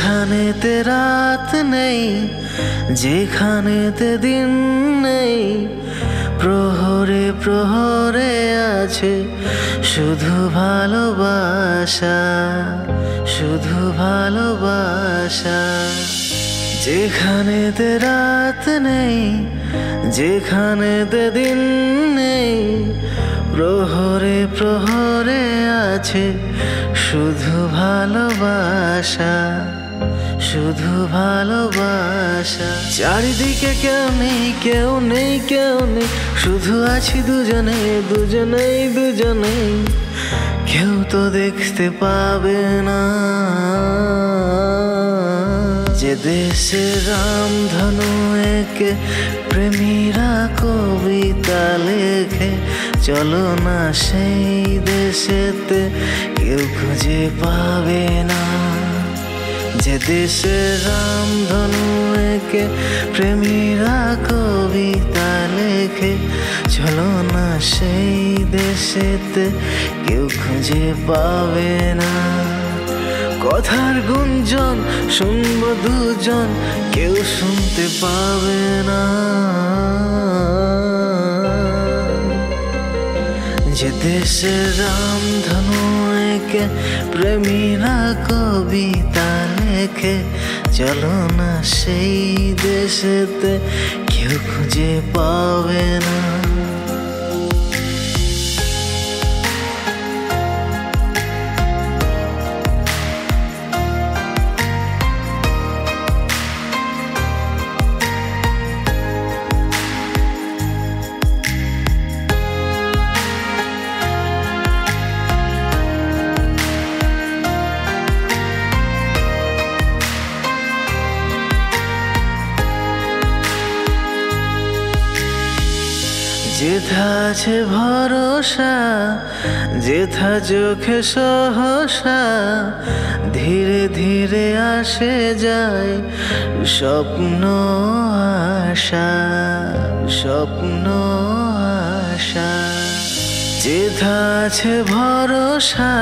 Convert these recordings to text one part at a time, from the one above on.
যেখানেতে রাত নেই, যেখানেতে দিন নেই, প্রহরে প্রহরে আছে শুধু ভালোবাসা, শুধু ভালোবাসা। যেখানেতে রাত নেই, যেখানেতে দিন নেই, প্রহরে প্রহরে আছে শুধু ভালোবাসা, শুধু ভালোবাসা। চারিদিকে কেউ নেই, কেউ নেই, কেউ নেই, শুধু আছি দুজনে, দুজনেই দুজনেই। কেউ তো দেখতে পাবে না যে দেশে রামধনু এঁকে প্রেমীরা কবিতা লেখে। চলো না সেই দেশেতে, কেউ খুঁজে পাবে না যে দেশে রামধনু এঁকে প্রেমীরা কবিতা লেখে। চলো না সেই দেশেতে, কেউ খুঁজে পাবে না। কথার গুঞ্জন শুনবো দুজন, কেউ শুনতে পাবে না যে দেশে রামধনু এঁকে প্রেমীরা কবিতা লেখে। চলো না সেই দেশেতে, কেউ খুঁজে পাবে না। যেথা আছে ভরসা, যেথা চোখে সহসা, ধীরে ধীরে আসে যায় স্বপ্ন আশা, স্বপ্ন আশা। যেথা আছে ভরসা,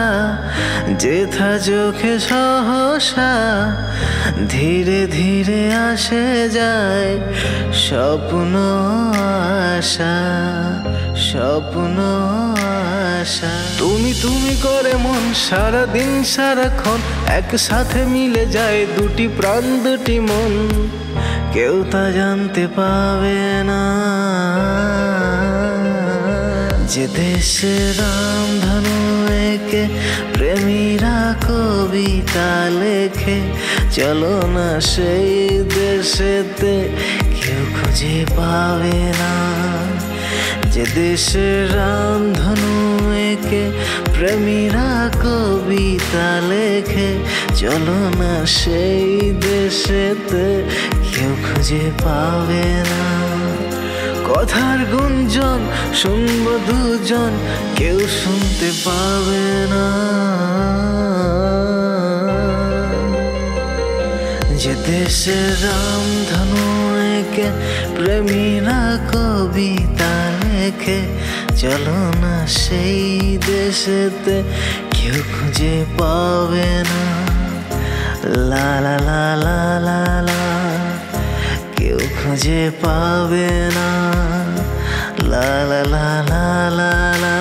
যেথা চোখে সহসা, ধীরে ধীরে আসে যায় স্বপ্ন আশা, স্বপ্ন আশা। তুমি তুমি করে মন সারাদিন সারাক্ষণ, একসাথে মিলে যায় দুটি প্রাণ দুটি মন। কেউ তা জানতে পাবে না যে দেশে রামধনু এঁকে প্রেমীরা কবিতা লেখে। চলো না সেই দেশেতে, কেউ খুঁজে পাবে না যে দেশে রামধনু এঁকে প্রেমীরা কবিতা লেখে। চলো না সেই দেশেতে, কেউ খুঁজে পাবে না। কথার গুঞ্জন শুনবো দুজন, কেউ শুনতে পাবে না যে দেশে রামধনু এঁকে প্রেমীরা কবিতা লেখে। চলো না সেই দেশেতে, কেউ খুঁজে পাবে না। লা লা লা লা লা লা, কেউ খুঁজে পাবে না। লা লা লা লা লা লা।